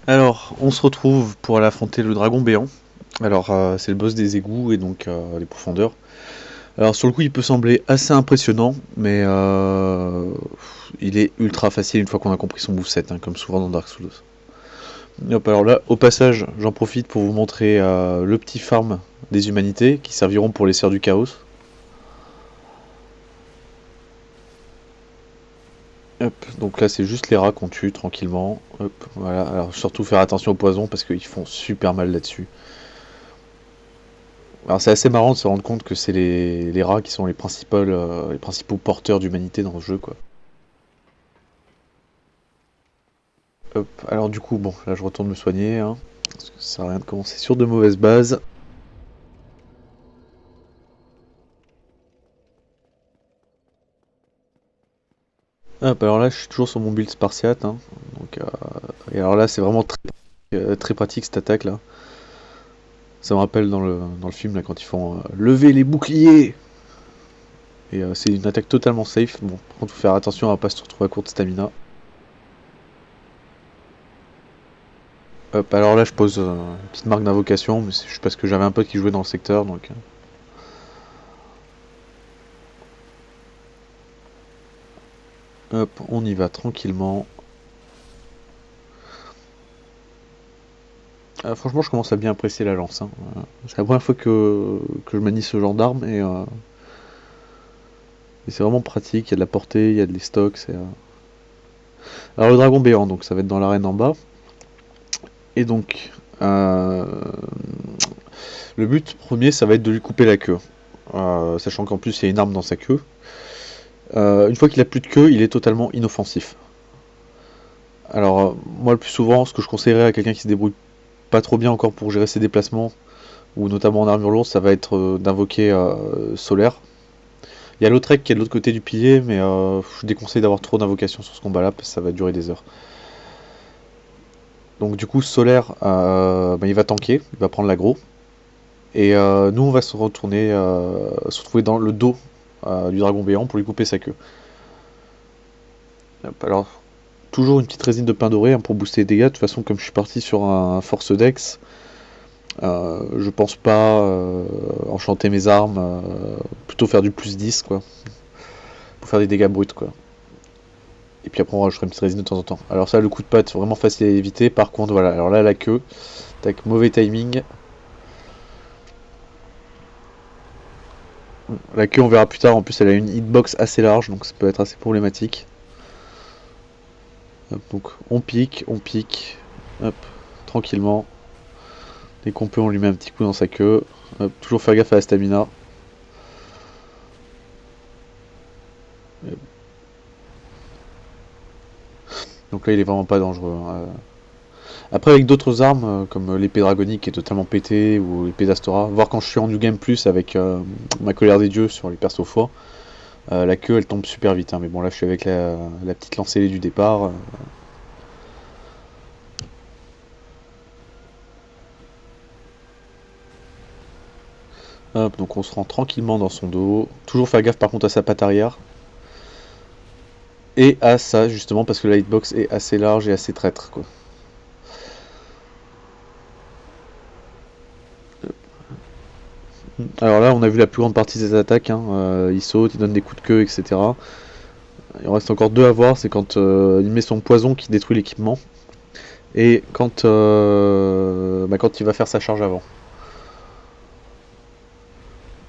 Alors, on se retrouve pour aller affronter le dragon béant. Alors, c'est le boss des égouts et donc les profondeurs. Alors, sur le coup, il peut sembler assez impressionnant, mais il est ultra facile une fois qu'on a compris son moveset, hein, comme souvent dans Dark Souls. Hop, alors là, au passage, j'en profite pour vous montrer le petit farm des humanités qui serviront pour les sœurs du chaos. Hop, donc là, c'est juste les rats qu'on tue tranquillement. Hop, voilà. Alors, surtout faire attention aux poisons parce qu'ils font super mal là-dessus. Alors c'est assez marrant de se rendre compte que c'est les rats qui sont les principaux porteurs d'humanité dans le jeu, quoi. Hop, alors du coup, bon, là je retourne me soigner, hein, parce que ça sert à rien de commencer sur de mauvaises bases. Hop, alors là je suis toujours sur mon build spartiate, hein, donc, et alors là c'est vraiment très pratique cette attaque là. Ça me rappelle dans le film là quand ils font lever les boucliers. Et c'est une attaque totalement safe. Bon, par contre faut faire attention à pas se retrouver à court de stamina. Hop, alors là je pose une petite marque d'invocation, mais c'est juste parce que j'avais un pote qui jouait dans le secteur, donc. Hop, on y va tranquillement. Franchement, je commence à bien apprécier la lance, hein. C'est la première fois que je manie ce genre d'arme et c'est vraiment pratique. Il y a de la portée, il y a de les stocks. Alors le dragon béant, donc ça va être dans l'arène en bas. Et donc, euh, le but premier, ça va être de lui couper la queue. Sachant qu'en plus, il y a une arme dans sa queue. Une fois qu'il a plus de queue, il est totalement inoffensif. Alors, moi, le plus souvent, ce que je conseillerais à quelqu'un qui se débrouille pas trop bien encore pour gérer ses déplacements, ou notamment en armure lourde, ça va être d'invoquer Solaire. Il y a Lautrec qui est de l'autre côté du pilier, mais je déconseille d'avoir trop d'invocations sur ce combat-là, parce que ça va durer des heures. Donc du coup, Solaire, bah, il va tanker, il va prendre l'aggro, et nous on va se retourner, se retrouver dans le dos du dragon béant pour lui couper sa queue. Hop, alors, toujours une petite résine de pain doré hein, pour booster les dégâts. De toute façon, comme je suis parti sur un force dex, je pense pas enchanter mes armes, plutôt faire du plus 10 quoi, pour faire des dégâts bruts quoi. Et puis après on rajoutera une petite résine de temps en temps. Alors ça le coup de patte vraiment facile à éviter, par contre voilà, alors là la queue, tac, mauvais timing. La queue on verra plus tard, en plus elle a une hitbox assez large donc ça peut être assez problématique. Hop, donc on pique, hop, tranquillement. Dès qu'on peut on lui met un petit coup dans sa queue. Hop, toujours faire gaffe à la stamina. Donc là il est vraiment pas dangereux, hein. Après avec d'autres armes comme l'épée dragonique qui est totalement pétée ou l'épée d'Astora, voire quand je suis en New Game Plus avec ma colère des dieux sur les persos forts, la queue elle tombe super vite, hein. Mais bon là je suis avec la petite lancée du départ. Hop, donc on se rend tranquillement dans son dos. Toujours faire gaffe par contre à sa patte arrière. Et à ça justement parce que la hitbox est assez large et assez traître quoi. Alors là on a vu la plus grande partie des attaques, hein. Il saute, il donne des coups de queue, etc. Il en reste encore deux à voir, c'est quand il met son poison qui détruit l'équipement. Et quand il va faire sa charge avant.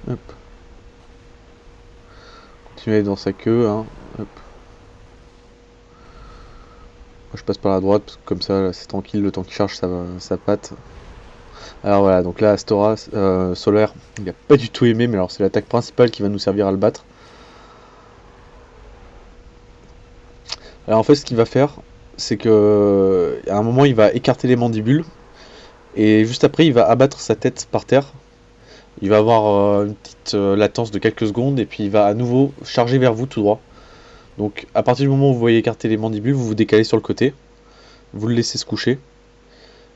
Hop. Continuer dans sa queue, hein. Hop. Moi, je passe par la droite, comme ça là, c'est tranquille le temps qu'il charge sa patte. Alors voilà, donc là Astora, Solaire, il a pas du tout aimé, mais alors c'est l'attaque principale qui va nous servir à le battre. Alors en fait ce qu'il va faire, c'est que à un moment il va écarter les mandibules, et juste après il va abattre sa tête par terre. Il va avoir une petite latence de quelques secondes, et puis il va à nouveau charger vers vous tout droit. Donc à partir du moment où vous voyez écarter les mandibules, vous vous décalez sur le côté, vous le laissez se coucher.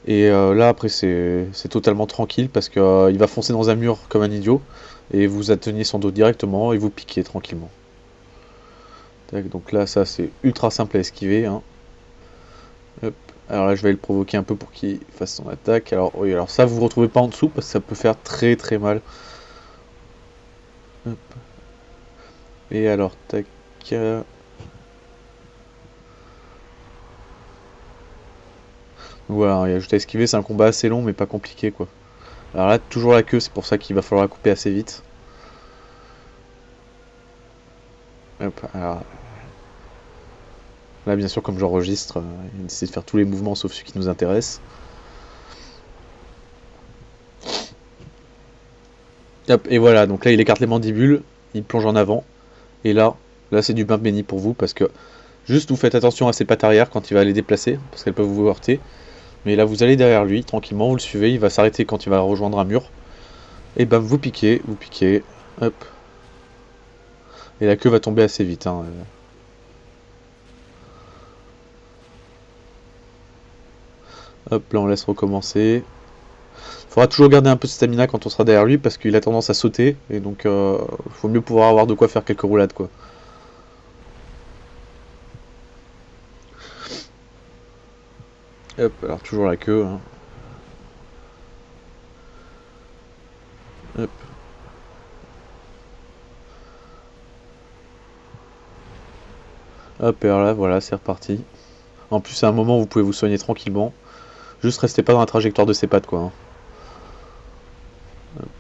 Et là après c'est totalement tranquille parce qu'il va foncer dans un mur comme un idiot et vous atteignez son dos directement et vous piquez tranquillement. Tac, donc là ça c'est ultra simple à esquiver, hein. Hop. Alors là, je vais le provoquer un peu pour qu'il fasse son attaque. Alors oui, alors ça, vous vous retrouvez pas en dessous parce que ça peut faire très très mal. Hop. Et alors, tac. Voilà, il y a juste à esquiver, c'est un combat assez long mais pas compliqué quoi. Alors là, toujours la queue, c'est pour ça qu'il va falloir la couper assez vite. Hop, alors là, bien sûr, comme j'enregistre, il essaie de faire tous les mouvements sauf ceux qui nous intéressent. Hop, et voilà, donc là, il écarte les mandibules, il plonge en avant. Et là c'est du pain béni pour vous parce que juste vous faites attention à ses pattes arrière quand il va les déplacer parce qu'elles peuvent vous heurter. Mais là, vous allez derrière lui, tranquillement, vous le suivez, il va s'arrêter quand il va rejoindre un mur. Et bam, vous piquez, hop. Et la queue va tomber assez vite, hein. Hop, là on laisse recommencer. Il faudra toujours garder un peu de stamina quand on sera derrière lui parce qu'il a tendance à sauter. Et donc il faut mieux pouvoir avoir de quoi faire quelques roulades quoi. Hop, alors toujours la queue, hein. Hop. Hop, et alors là, voilà, c'est reparti. En plus, à un moment, vous pouvez vous soigner tranquillement. Juste restez pas dans la trajectoire de ses pattes, quoi, hein. Donc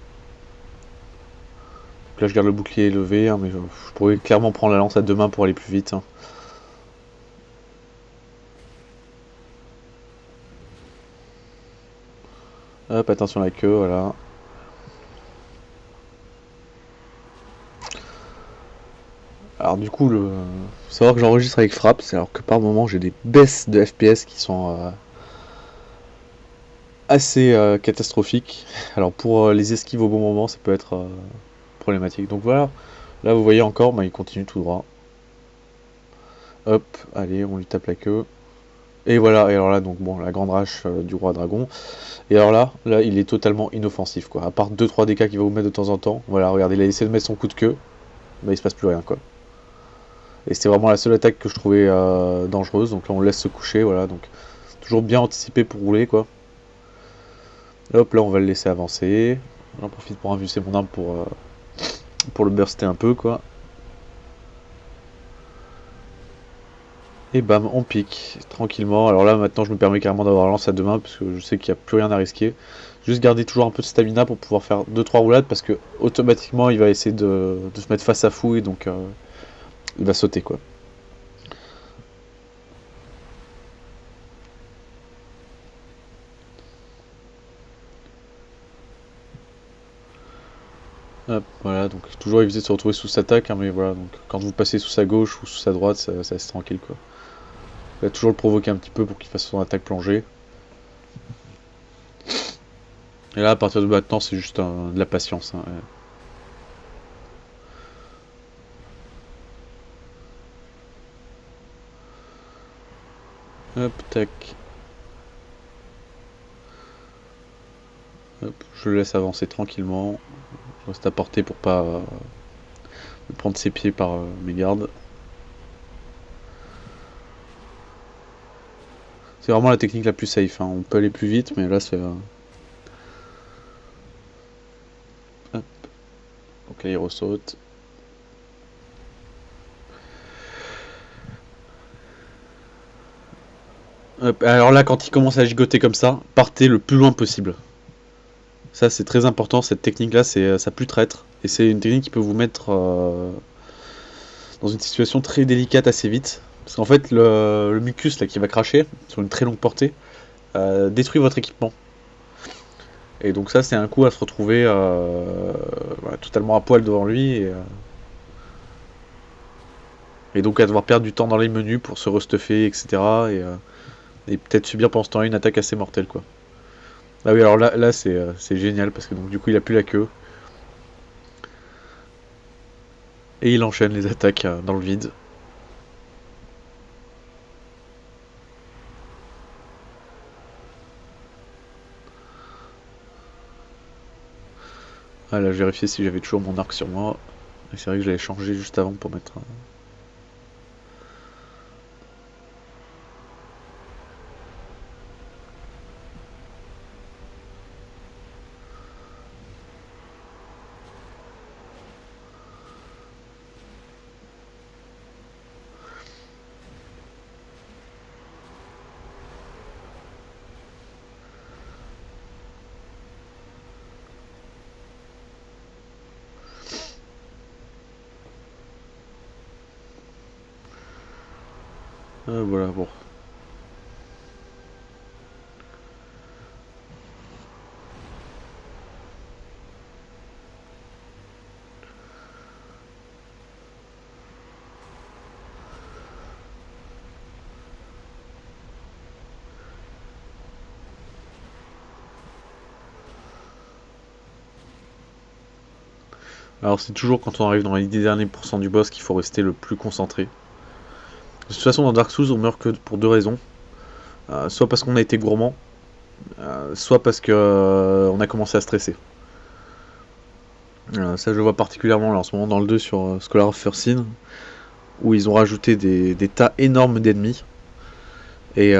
là, je garde le bouclier élevé, hein, mais je pourrais clairement prendre la lance à deux mains pour aller plus vite, hein. Hop, attention à la queue, voilà. Alors du coup, faut savoir que j'enregistre avec Fraps, alors que par moment j'ai des baisses de FPS qui sont assez catastrophiques. Alors pour les esquives au bon moment, ça peut être problématique. Donc voilà, là vous voyez encore, bah, il continue tout droit. Hop, allez, on lui tape la queue. Et voilà, et alors là, donc bon, la grande rage du roi dragon. Et alors là, il est totalement inoffensif, quoi. À part 2-3 dégâts qu'il va vous mettre de temps en temps. Voilà, regardez, il a essayé de mettre son coup de queue, bah il se passe plus rien, quoi. Et c'était vraiment la seule attaque que je trouvais dangereuse. Donc là, on le laisse se coucher, voilà. Donc toujours bien anticipé pour rouler, quoi. Hop, là, on va le laisser avancer. J'en profite pour infuser mon arme pour le burster un peu, quoi. Et bam, on pique tranquillement. Alors là, maintenant, je me permets carrément d'avoir la lance à deux mains parce que je sais qu'il n'y a plus rien à risquer. Juste garder toujours un peu de stamina pour pouvoir faire 2-3 roulades parce que automatiquement, il va essayer de se mettre face à fou et donc il va sauter, quoi. Hop, voilà, donc toujours éviter de se retrouver sous sa attaque, hein, mais voilà, donc quand vous passez sous sa gauche ou sous sa droite, ça reste tranquille, quoi. Il va toujours le provoquer un petit peu pour qu'il fasse son attaque plongée. Et là, à partir de maintenant, c'est juste de la patience, hein. Hop, tac. Hop, je le laisse avancer tranquillement. Je reste à portée pour pas me prendre ses pieds par mes gardes. C'est vraiment la technique la plus safe, hein. On peut aller plus vite, mais là c'est... Hop. Donc là il ressaute. Hop. Alors là, quand il commence à gigoter comme ça, partez le plus loin possible. Ça c'est très important, cette technique là c'est sa plus traître. Et c'est une technique qui peut vous mettre dans une situation très délicate assez vite. Parce qu'en fait le mucus là qui va cracher sur une très longue portée détruit votre équipement. Et donc ça c'est un coup à se retrouver voilà, totalement à poil devant lui et donc à devoir perdre du temps dans les menus pour se restuffer, etc. Et peut-être subir pendant ce temps-là une attaque assez mortelle, quoi. Ah oui, alors là c'est génial parce que donc du coup il a plus la queue. Et il enchaîne les attaques dans le vide. Ah là, j'ai vérifié si j'avais toujours mon arc sur moi. Et c'est vrai que je l'avais changé juste avant pour mettre... Voilà, bon. Alors c'est toujours quand on arrive dans les 10 derniers pourcents du boss qu'il faut rester le plus concentré. De toute façon dans Dark Souls on meurt que pour deux raisons. Soit parce qu'on a été gourmand, soit parce que on a commencé à stresser. Ça je le vois particulièrement là, en ce moment dans le 2 sur Scholar of Firsin, où ils ont rajouté des tas énormes d'ennemis. Et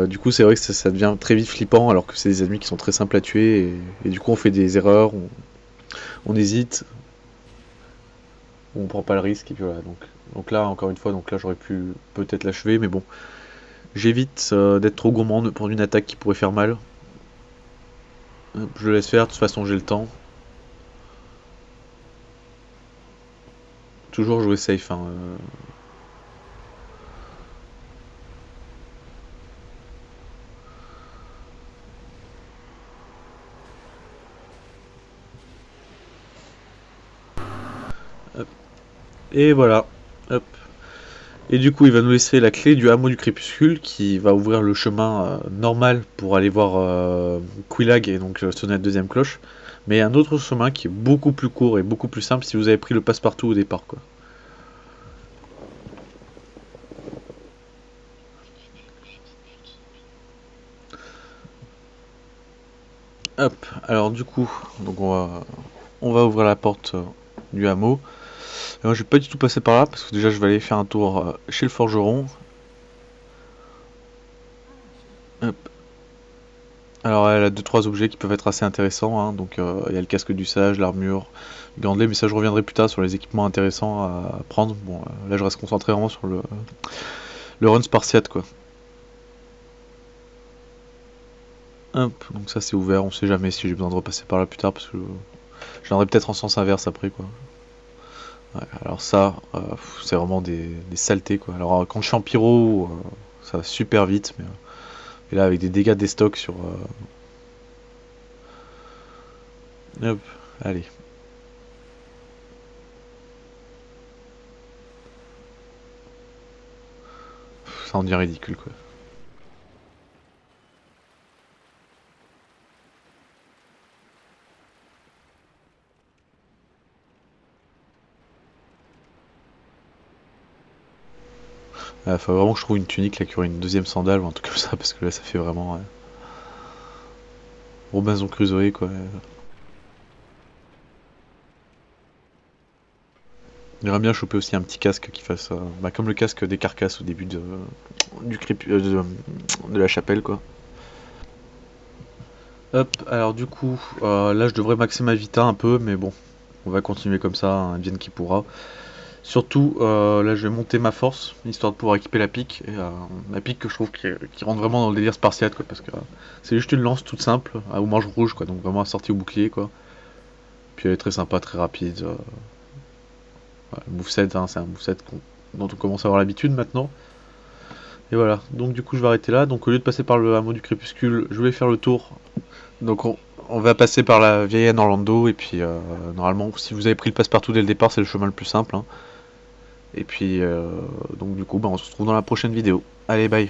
du coup c'est vrai que ça devient très vite flippant alors que c'est des ennemis qui sont très simples à tuer et du coup on fait des erreurs, on hésite, on prend pas le risque et puis voilà. Donc là encore une fois, donc là j'aurais pu peut-être l'achever mais bon. J'évite d'être trop gourmand pour une attaque qui pourrait faire mal. Je le laisse faire, de toute façon j'ai le temps. Toujours jouer safe. Hein. Hop. Et voilà. Hop. Et du coup il va nous laisser la clé du hameau du crépuscule qui va ouvrir le chemin normal pour aller voir Quillag et donc sonner la deuxième cloche. Mais un autre chemin qui est beaucoup plus court et beaucoup plus simple si vous avez pris le passe-partout au départ quoi. Hop, alors du coup, donc on va ouvrir la porte du hameau. Et moi je vais pas du tout passer par là parce que déjà je vais aller faire un tour chez le forgeron. Hop. Alors elle a 2-3 objets qui peuvent être assez intéressants, hein. Donc il y a le casque du sage, l'armure, le gantelet, mais ça je reviendrai plus tard sur les équipements intéressants à prendre. Bon, là je reste concentré vraiment sur le run spartiate quoi. Hop, donc ça c'est ouvert, on sait jamais si j'ai besoin de repasser par là plus tard parce que je viendrai peut-être en sens inverse après quoi. Ouais, alors ça, c'est vraiment des saletés quoi. Alors quand je suis en pyro, ça va super vite, mais et là avec des dégâts des stocks sur... Hop, allez. Ça en devient ridicule quoi. Faut vraiment que je trouve une tunique là qui aurait une deuxième sandale ou un truc comme ça parce que là ça fait vraiment Robinson Crusoe quoi. J'aimerais bien choper aussi un petit casque qui fasse comme le casque des carcasses au début de la chapelle quoi. Hop, alors du coup, là je devrais maxer ma vita un peu, mais bon, on va continuer comme ça, hein, vienne qui pourra. Surtout, là je vais monter ma force, histoire de pouvoir équiper la pique, et la pique que je trouve qui rentre vraiment dans le délire spartiate, quoi, parce que c'est juste une lance toute simple, au manche rouge, quoi, donc vraiment assortie au bouclier, quoi. Puis elle est très sympa, très rapide. Le moveset, hein, c'est un moveset dont on commence à avoir l'habitude maintenant. Et voilà, donc du coup je vais arrêter là, donc au lieu de passer par le hameau du crépuscule, je vais faire le tour. Donc on va passer par la vieille Anne Orlando, et puis normalement, si vous avez pris le passe-partout dès le départ, c'est le chemin le plus simple, hein. Et puis, donc du coup, bah, on se retrouve dans la prochaine vidéo. Allez, bye!